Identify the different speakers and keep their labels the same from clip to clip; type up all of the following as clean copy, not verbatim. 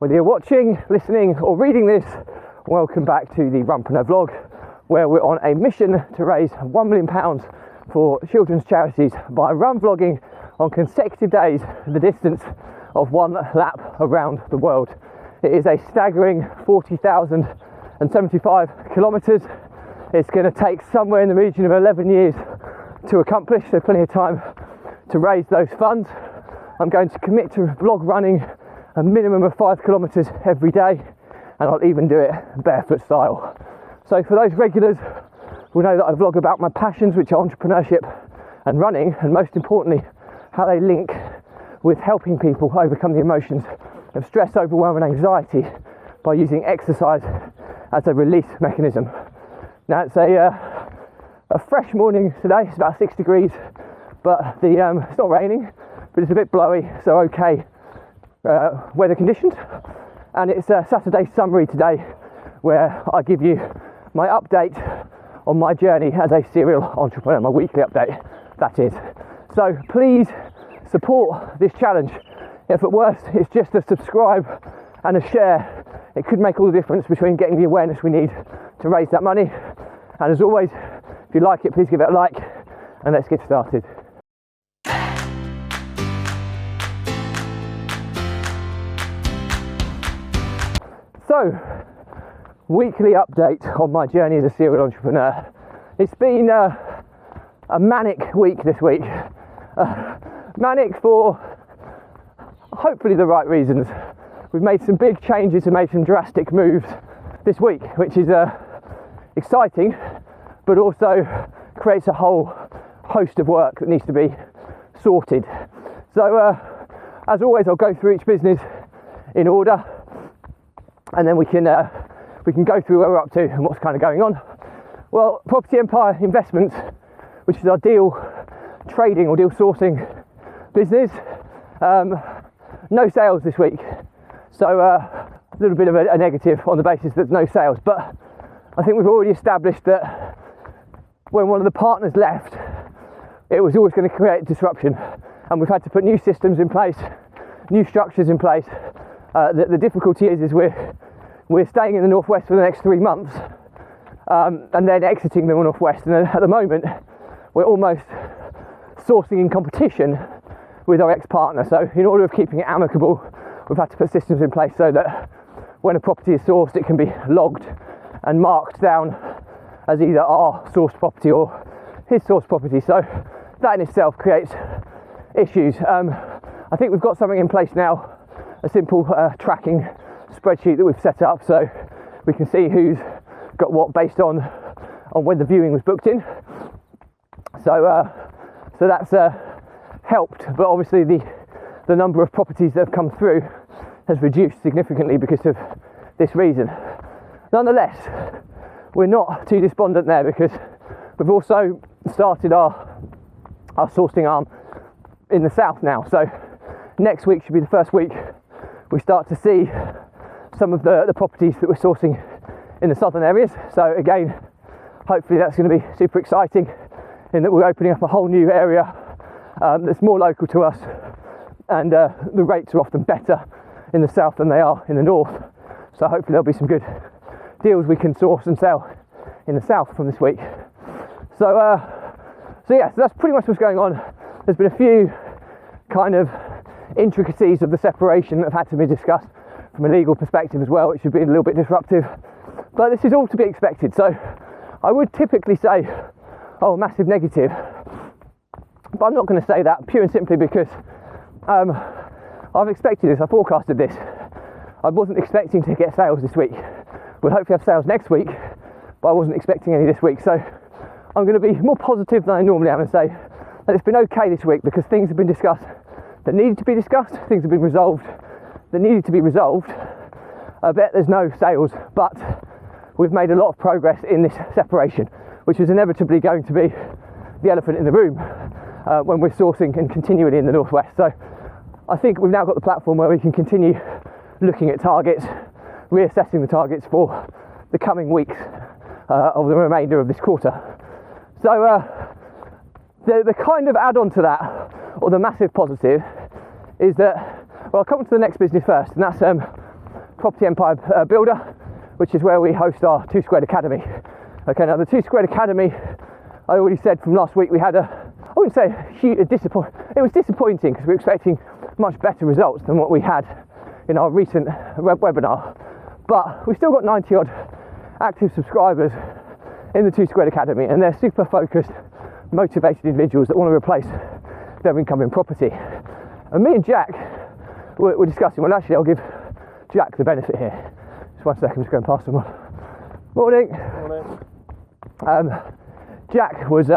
Speaker 1: Whether you're watching, listening or reading this, welcome back to the Runpreneur vlog, where we're on a mission to raise £1 million for children's charities by run vlogging on consecutive days the distance of one lap around the world. It is a staggering 40,075 kilometres. It's going to take somewhere in the region of 11 years to accomplish, so plenty of time to raise those funds. I'm going to commit to vlog running a minimum of 5 kilometres every day, and I'll even do it barefoot style. So for those regulars will know that I vlog about my passions, which are entrepreneurship and running, and most importantly how they link with helping people overcome the emotions of stress, overwhelm and anxiety by using exercise as a release mechanism. Now it's a fresh morning today. It's about 6 degrees, but it's not raining, but it's a bit blowy, so okay weather conditions. And it's a Saturday summary today, where I give you my update on my journey as a serial entrepreneur, my weekly update, that is. So please support this challenge. If at worst it's just a subscribe and a share, it could make all the difference between getting the awareness we need to raise that money. And as always, if you like it, please give it a like, and let's get started. So, weekly update on my journey as a serial entrepreneur. It's been a manic week this week. Manic for hopefully the right reasons. We've made some big changes and made some drastic moves this week, which is exciting, but also creates a whole host of work that needs to be sorted. So as always, I'll go through each business in order, and then we can go through where we're up to and what's kind of going on. Well, Property Empire Investments, which is our deal trading or deal sourcing business, no sales this week. So a little bit of a negative on the basis that there's no sales, but I think we've already established that when one of the partners left, it was always going to create disruption, and we've had to put new systems in place, new structures in place. The difficulty is we're staying in the Northwest for the next 3 months, and then exiting the Northwest, and at the moment we're almost sourcing in competition with our ex-partner. So in order of keeping it amicable, we've had to put systems in place so that when a property is sourced, it can be logged and marked down as either our sourced property or his sourced property. So that in itself creates issues. I think we've got something in place now, a simple tracking spreadsheet that we've set up, so we can see who's got what based on when the viewing was booked in. So that's helped, but obviously the number of properties that have come through has reduced significantly because of this reason. Nonetheless, we're not too despondent there, because we've also started our sourcing arm in the south now. So next week should be the first week we start to see some of the properties that we're sourcing in the southern areas. So again, hopefully that's going to be super exciting, in that we're opening up a whole new area that's more local to us, and the rates are often better in the south than they are in the north. So hopefully there'll be some good deals we can source and sell in the south from this week. So that's pretty much what's going on. There's been a few kind of intricacies of the separation that have had to be discussed from a legal perspective as well, which have been a little bit disruptive, but this is all to be expected. So I would typically say, oh, massive negative, but I'm not going to say that, pure and simply because I've expected this, I forecasted this. I wasn't expecting to get sales this week. We'll hopefully have sales next week, but I wasn't expecting any this week. So I'm going to be more positive than I normally am and say that it's been okay this week, because things have been discussed that needed to be discussed, things have been resolved that needed to be resolved. I bet there's no sales, but we've made a lot of progress in this separation, which is inevitably going to be the elephant in the room when we're sourcing and continually in the Northwest. So I think we've now got the platform where we can continue looking at targets, reassessing the targets for the coming weeks of the remainder of this quarter. So the kind of add-on to that, or the massive positive, is that, well, I'll come to the next business first, and that's Property Empire Builder, which is where we host our 2 Squared Academy. Okay, now the 2 Squared Academy, I already said from last week, we had I wouldn't say it was disappointing because we were expecting much better results than what we had in our recent webinar, but we've still got 90 odd active subscribers in the 2 Squared Academy, and they're super focused, motivated individuals that want to replace their income in property. And me and Jack were discussing, well actually I'll give Jack the benefit here. Just 1 second, I'm just going past someone. Morning. Morning. Jack was,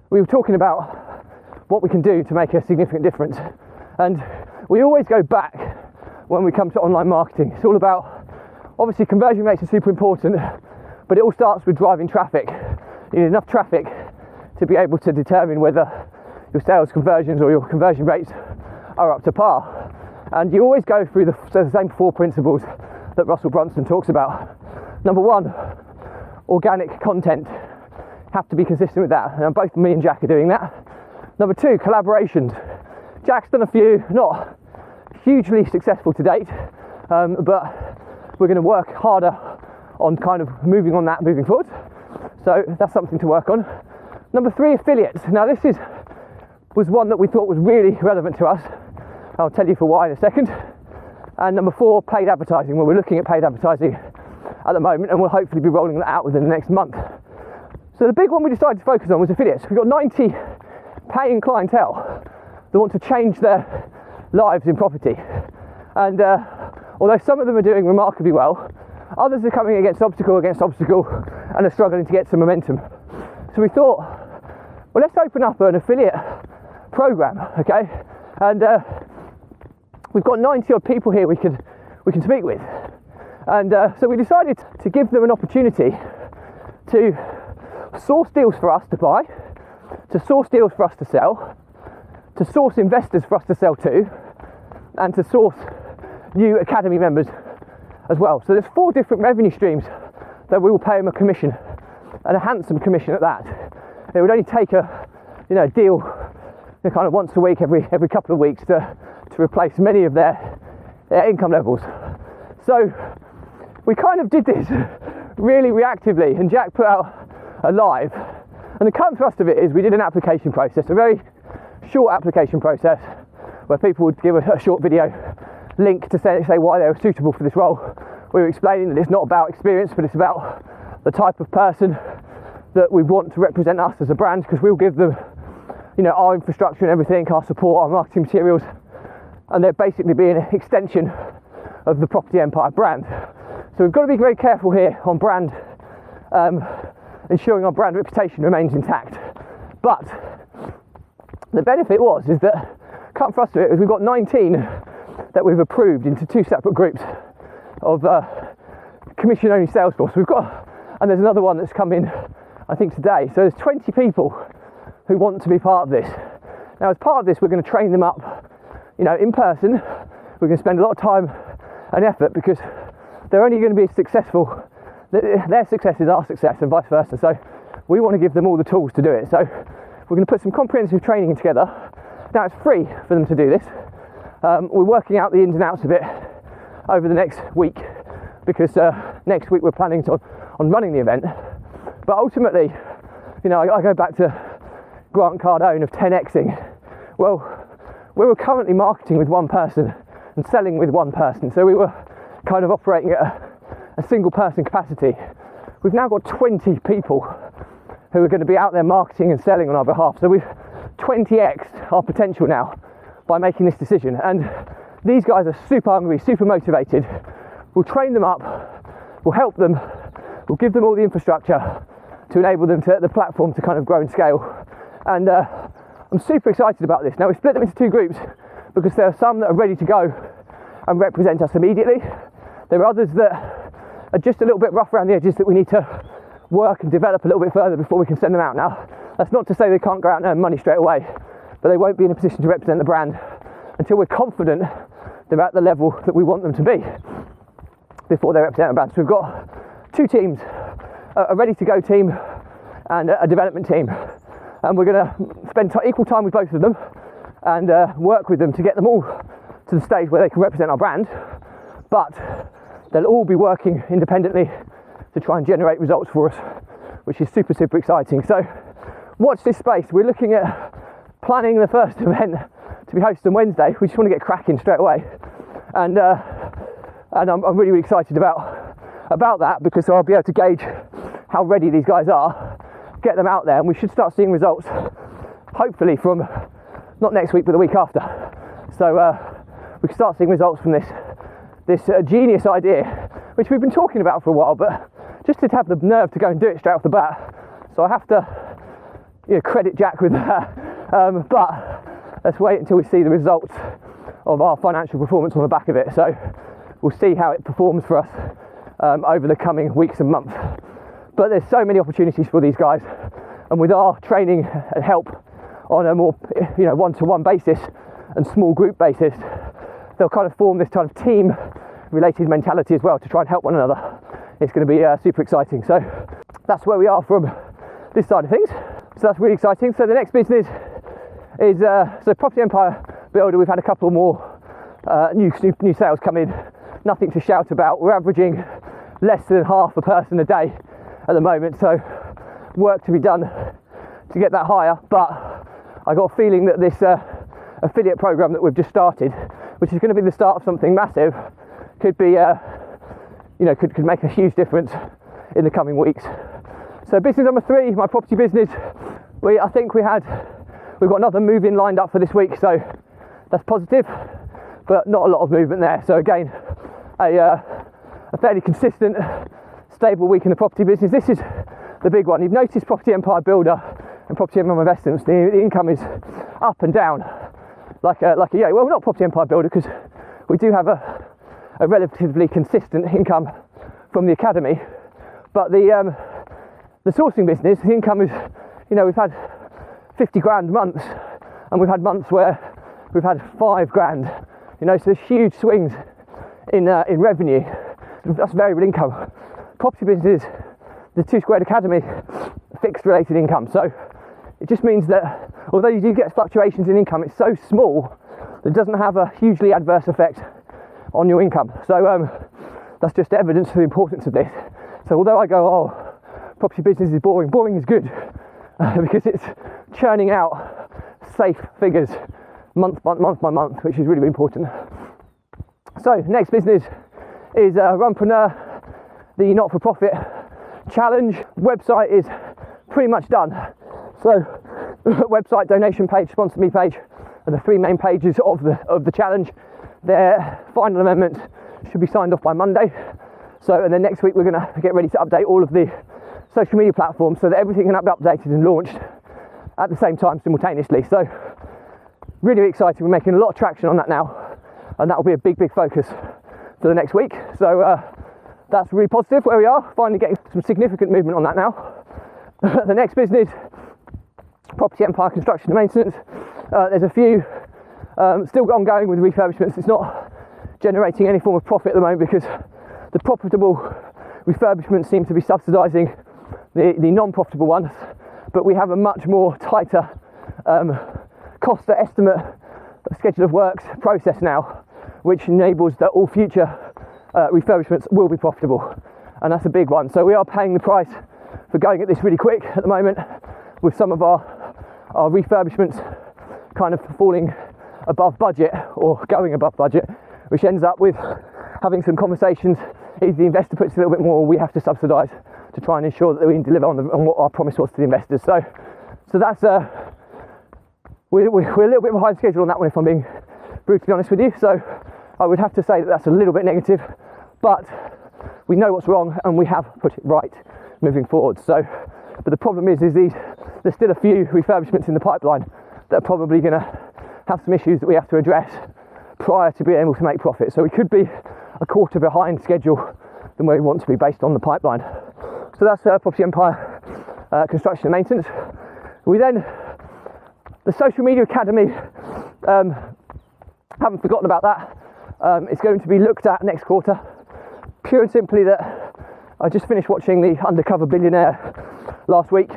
Speaker 1: we were talking about what we can do to make a significant difference, and we always go back when we come to online marketing. It's all about, obviously conversion rates are super important, but it all starts with driving traffic. You need enough traffic to be able to determine whether your sales conversions or your conversion rates are up to par. And you always go through the same 4 principles that Russell Brunson talks about. Number 1, organic content. Have to be consistent with that, and both me and Jack are doing that. Number 2, collaborations. Jack's done a few, not hugely successful to date, but we're going to work harder on kind of moving forward. So that's something to work on. Number 3, affiliates. Now this was one that we thought was really relevant to us. I'll tell you for why in a second. And number 4, paid advertising. Well, we're looking at paid advertising at the moment, and we'll hopefully be rolling that out within the next month. So the big one we decided to focus on was affiliates. We've got 90 paying clientele that want to change their lives in property. And although some of them are doing remarkably well, others are coming against obstacle and are struggling to get some momentum. So we thought, well, let's open up an affiliate program, okay? And we've got 90 odd people here we can speak with. And so we decided to give them an opportunity to source deals for us to buy, to source deals for us to sell, to source investors for us to sell to, and to source new academy members as well. So there's 4 different revenue streams that we will pay them a commission, and a handsome commission at that. It would only take a deal kind of once a week, every couple of weeks to replace many of their income levels. So we kind of did this really reactively, and Jack put out a live, and the current thrust of it is we did an application process, a very short application process where people would give a short video link to say why they were suitable for this role. We were explaining that it's not about experience, but it's about the type of person that we want to represent us as a brand, because we'll give them our infrastructure and everything, our support, our marketing materials, and they're basically being an extension of the Property Empire brand. So we've got to be very careful here on brand, ensuring our brand reputation remains intact. But the benefit is that, cut and thrust of it, is we've got 19 that we've approved into 2 separate groups of commission-only sales force. And there's another one that's come in, I think today. So there's 20 people who want to be part of this. Now, as part of this, we're going to train them up, in person. We're going to spend a lot of time and effort, because they're only going to be successful. Their success is our success, and vice versa. So we want to give them all the tools to do it. So we're going to put some comprehensive training together. Now, it's free for them to do this. We're working out the ins and outs of it over the next week, because next week we're planning on running the event. But ultimately, I go back to Grant Cardone of 10xing. Well, we were currently marketing with one person and selling with one person, so we were kind of operating at a single person capacity. We've now got 20 people who are going to be out there marketing and selling on our behalf. So we've 20x our potential now by making this decision. And these guys are super hungry, super motivated. We'll train them up, we'll help them, we'll give them all the infrastructure to enable them to the platform to kind of grow and scale. And I'm super excited about this. Now, we split them into 2 groups because there are some that are ready to go and represent us immediately. There are others that are just a little bit rough around the edges that we need to work and develop a little bit further before we can send them out. Now, that's not to say they can't go out and earn money straight away, but they won't be in a position to represent the brand until we're confident they're at the level that we want them to be before they represent the brand. So we've got 2 teams, a ready-to-go team and a development team, and we're going to spend equal time with both of them and work with them to get them all to the stage where they can represent our brand. but they'll all be working independently to try and generate results for us, which is super, super exciting. So watch this space. We're looking at planning the first event to be hosted on Wednesday. We just want to get cracking straight away, and I'm really, really excited about that, because I'll be able to gauge how ready these guys are, get them out there, and we should start seeing results hopefully from not next week but the week after. So we can start seeing results from this genius idea, which we've been talking about for a while, but just to have the nerve to go and do it straight off the bat. So I have to credit Jack with that, but let's wait until we see the results of our financial performance on the back of it. So we'll see how it performs for us over the coming weeks and months. But there's so many opportunities for these guys, and with our training and help on a more one-to-one basis and small group basis, they'll kind of form this kind of team related mentality as well to try and help one another. It's going to be super exciting. So that's where we are from this side of things. So that's really exciting. So the next business is Property Empire Builder. We've had a couple more new sales come in. Nothing to shout about. We're averaging less than half a person a day at the moment, so work to be done to get that higher. But I got a feeling that this affiliate program that we've just started, which is going to be the start of something massive, could be could make a huge difference in the coming weeks. So business number 3, my property business, I think we've got another move in lined up for this week, so that's positive, but not a lot of movement there. So again, a fairly consistent, stable week in the property business. This is the big one. You've noticed Property Empire Builder and Property Empire Investments, the income is up and down like a well, not Property Empire Builder, because we do have a relatively consistent income from the academy, but the sourcing business, the income is, we've had 50 grand months, and we've had months where we've had 5 grand, so there's huge swings in revenue. That's variable income. Property business, the 2 Squared Academy, fixed related income. So it just means that although you do get fluctuations in income, it's so small that it doesn't have a hugely adverse effect on your income. So that's just evidence of the importance of this. So although I go, oh, property business is boring, boring is good, because it's churning out safe figures month by month, which is really, really important. So next business is Runpreneur, the not-for-profit challenge. Website is pretty much done. So website, donation page, sponsor me page are the 3 main pages of the challenge. Their final amendment should be signed off by Monday. So, and then next week we're going to get ready to update all of the social media platforms so that everything can be updated and launched at the same time simultaneously. So really, really excited. We're making a lot of traction on that now, and that will be a big focus for the next week. So that's really positive where we are, finally getting some significant movement on that now. The next business, Property Empire Construction and Maintenance. There's a few still ongoing with refurbishments. It's not generating any form of profit at the moment because the profitable refurbishments seem to be subsidising the non-profitable ones, but we have a much more tighter cost estimate schedule of works process now, which enables that all future refurbishments will be profitable, and that's a big one. So we are paying the price for going at this really quick at the moment, with some of our refurbishments kind of falling above budget or going above budget, which ends up with having some conversations. Either the investor puts a little bit more, or we have to subsidise to try and ensure that we can deliver on what our promise was to the investors. So that's we're a little bit behind schedule on that one, if I'm being brutally honest with you. So I would have to say that that's a little bit negative, but we know what's wrong and we have put it right moving forward. So, but the problem is there's still a few refurbishments in the pipeline that are probably going to have some issues that we have to address prior to being able to make profit. So we could be a quarter behind schedule than where we want to be based on the pipeline. So that's Property Empire Construction and Maintenance. We then, the Social Media Academy, haven't forgotten about that. It's going to be looked at next quarter, pure and simply that I just finished watching the Undercover Billionaire last week,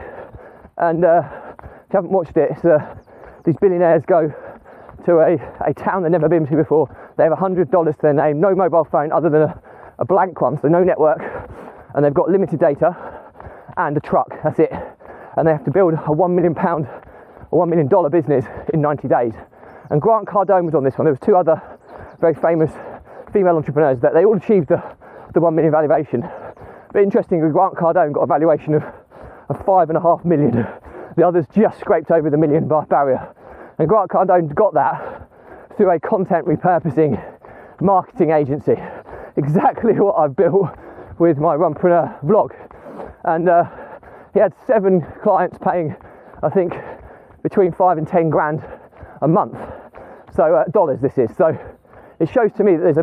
Speaker 1: and if you haven't watched it, it's these billionaires go to a town they've never been to before. They have $100 to their name, no mobile phone other than a blank one, so no network, and they've got limited data and a truck, that's it. And they have to build a £1 million or $1 million business in 90 days. And Grant Cardone was on this one. There was two other very famous female entrepreneurs that they all achieved the $1 million valuation. But interestingly, Grant Cardone got a valuation of $5.5 million. The others just scraped over the $1 million barrier. And Grant Cardone got that through a content repurposing marketing agency. Exactly what I've built with my Runpreneur vlog. And he had 7 clients paying, I think, between 5 and 10 grand a month. So dollars this is. So it shows to me that there's a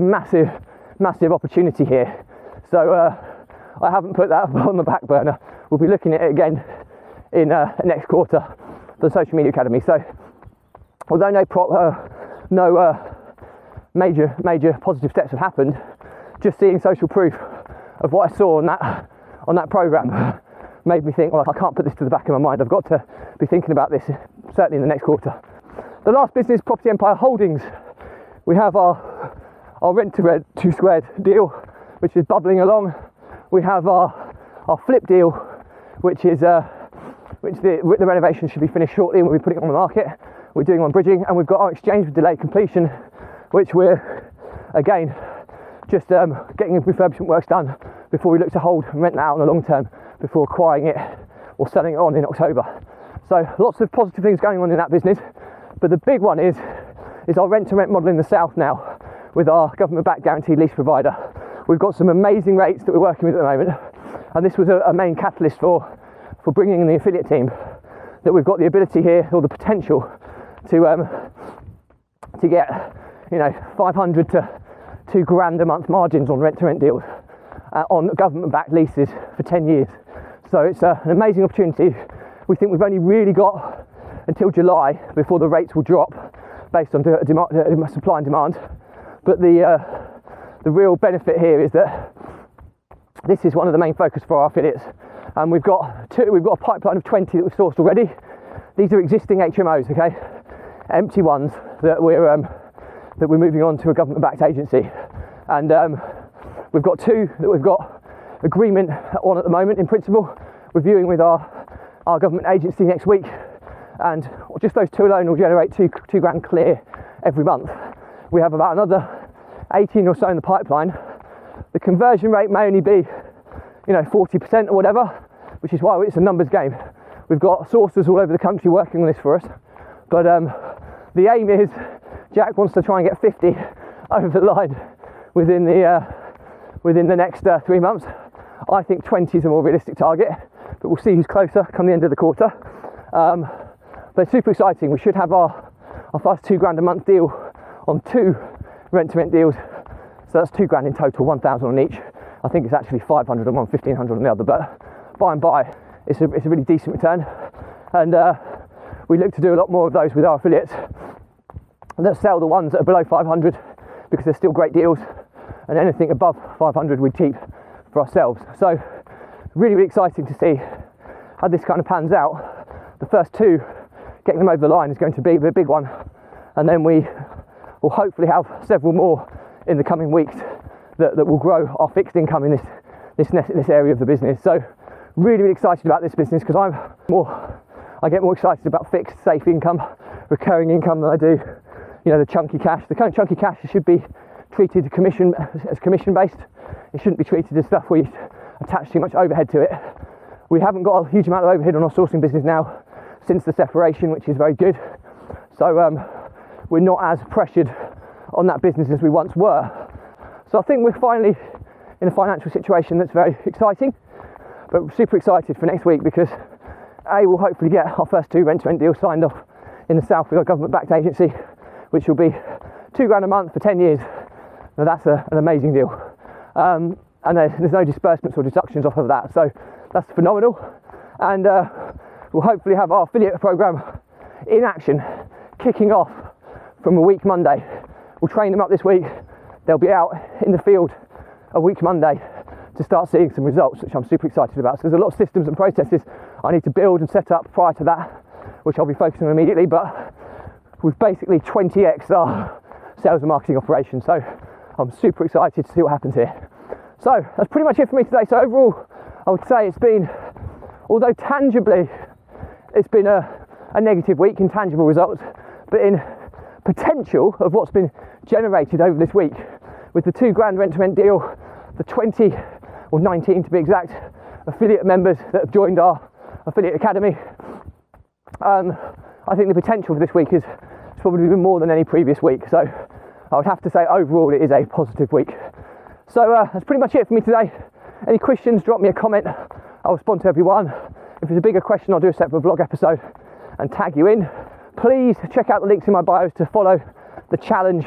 Speaker 1: massive opportunity here. So I haven't put that on the back burner. We'll be looking at it again in next quarter for the Social Media Academy. So although no major positive steps have happened, just seeing social proof of what I saw on that program made me think, well, I can't put this to the back of my mind. I've got to be thinking about this certainly in the next quarter. The last business, Property Empire Holdings. We have our rent to rent 2 squared deal, which is bubbling along. We have our flip deal, which the renovation should be finished shortly, and we'll be putting it on the market. We're doing on bridging, and we've got our exchange with delayed completion, which we're again just getting refurbishment works done before we look to hold and rent that out in the long term before acquiring it or selling it on in October. So lots of positive things going on in that business, but the big one is our rent to rent model in the south now with our government backed guaranteed lease provider. We've got some amazing rates that we're working with at the moment, and this was a main catalyst for bringing in the affiliate team, that we've got the ability here, or the potential to get 500 to £2,000 a month margins on rent to rent deals on government backed leases for 10 years. So it's an amazing opportunity. We think we've only really got until July before the rates will drop based on supply and demand. But the real benefit here is that this is one of the main focus for our affiliates, and we've got a pipeline of 20 that we've sourced already. These are existing HMOs, okay, empty ones that we're moving on to a government-backed agency, and we've got 2 that we've got agreement on at the moment in principle, reviewing with our government agency next week, and just those 2 alone will generate two grand clear every month. We have about another 18 or so in the pipeline. The conversion rate may only be 40% or whatever, which is why it's a numbers game. We've got sources all over the country working on this for us, but the aim is Jack wants to try and get 50 over the line within the next 3 months. I think 20 is a more realistic target, but we'll see who's closer come the end of the quarter. But it's super exciting. We should have our first £2,000 a month deal on 2 rent to rent deals. So that's £2,000 in total, 1,000 on each. I think it's actually 500 on one, 1,500 on the other, but by and by, it's a really decent return. And we look to do a lot more of those with our affiliates. Let's sell the ones that are below 500 because they're still great deals, and anything above 500 we keep for ourselves. So really exciting to see how this kind of pans out. The first 2, getting them over the line, is going to be the big one, and then we will hopefully have several more in the coming weeks that will grow our fixed income in this area of the business. So really excited about this business because I get more excited about fixed, safe income, recurring income than I do the chunky cash. The kind of chunky cash should be treated as commission based. It shouldn't be treated as stuff where you attach too much overhead to it. We haven't got a huge amount of overhead on our sourcing business now since the separation, which is very good. So we're not as pressured on that business as we once were. So I think we're finally in a financial situation that's very exciting, but we're super excited for next week because we'll hopefully get our first 2 rent-to-rent deals signed off in the south with our government-backed agency, which will be £2,000 a month for 10 years. Now that's an amazing deal. And there's no disbursements or deductions off of that, so that's phenomenal. And we'll hopefully have our affiliate program in action, kicking off from a week Monday. We'll train them up this week. They'll be out in the field a week Monday to start seeing some results, which I'm super excited about. So there's a lot of systems and processes I need to build and set up prior to that, which I'll be focusing on immediately, but we've basically 20x our sales and marketing operation. So I'm super excited to see what happens here. So that's pretty much it for me today. So overall, I would say it's been, although tangibly it's been a negative week in tangible results, but in potential of what's been generated over this week with the £2,000 rent-to-rent deal, the 20 or 19 to be exact affiliate members that have joined our affiliate academy. I think the potential for this week is probably been more than any previous week. So I would have to say overall it is a positive week. So that's pretty much it for me today. Any questions, drop me a comment. I'll respond to everyone. If it's a bigger question, I'll do a separate vlog episode and tag you in. Please check out the links in my bios to follow the challenge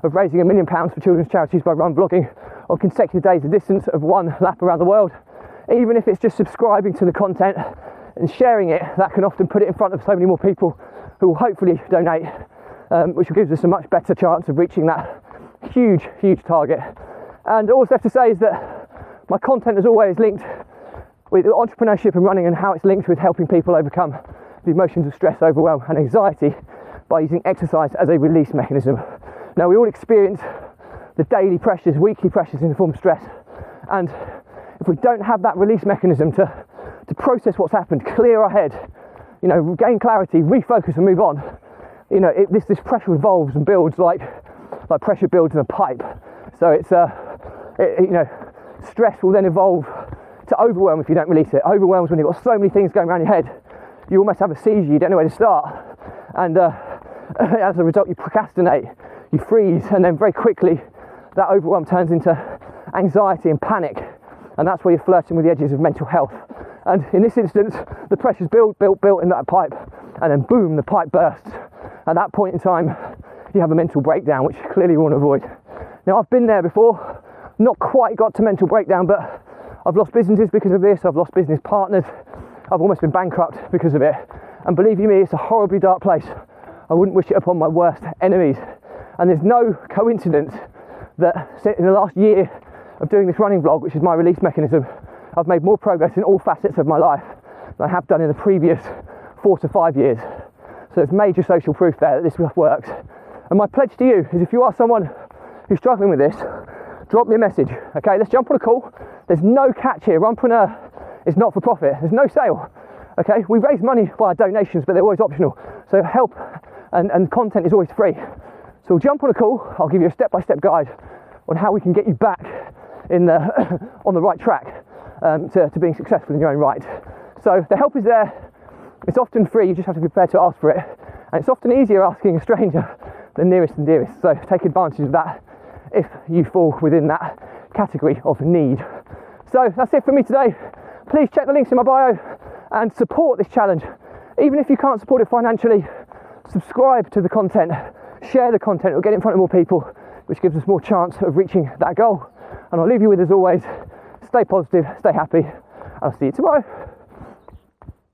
Speaker 1: of raising £1 million for children's charities by run vlogging on consecutive days, the distance of one lap around the world. Even if it's just subscribing to the content and sharing it, that can often put it in front of so many more people who will hopefully donate, which gives us a much better chance of reaching that huge target. And all I have to say is that my content is always linked with entrepreneurship and running, and how it's linked with helping people overcome the emotions of stress, overwhelm and anxiety by using exercise as a release mechanism. Now, we all experience the daily pressures, weekly pressures in the form of stress, and if we don't have that release mechanism to process what's happened, clear our head, gain clarity, refocus and move on, this pressure evolves and builds like pressure builds in a pipe. So it's stress will then evolve to overwhelm if you don't release it. Overwhelm is when you've got so many things going around your head, you almost have a seizure, you don't know where to start, and as a result you procrastinate, you freeze, and then very quickly that overwhelm turns into anxiety and panic, and that's where you're flirting with the edges of mental health. And in this instance, the pressure's built in that pipe, and then boom, the pipe bursts. At that point in time, you have a mental breakdown, which clearly you want to avoid. Now, I've been there before, not quite got to mental breakdown, but I've lost businesses because of this, I've lost business partners, I've almost been bankrupt because of it. And believe you me, it's a horribly dark place. I wouldn't wish it upon my worst enemies. And there's no coincidence that in the last year of doing this running vlog, which is my release mechanism, I've made more progress in all facets of my life than I have done in the previous 4 to 5 years. So there's major social proof there that this stuff works. And my pledge to you is, if you are someone who's struggling with this, drop me a message. Okay, let's jump on a call. There's no catch here. Runpreneur is not for profit. There's no sale. Okay, we raise money via donations, but they're always optional. So help and content is always free. So jump on a call. I'll give you a step-by-step guide on how we can get you back in the on the right track to being successful in your own right. So the help is there. It's often free. You just have to be prepared to ask for it. And it's often easier asking a stranger than nearest and dearest. So take advantage of that if you fall within that category of need. So that's it for me today. Please check the links in my bio and support this challenge. Even if you can't support it financially, subscribe to the content, share the content, or get it in front of more people, which gives us more chance of reaching that goal. And I'll leave you with, as always, stay positive, stay happy, and I'll see you tomorrow.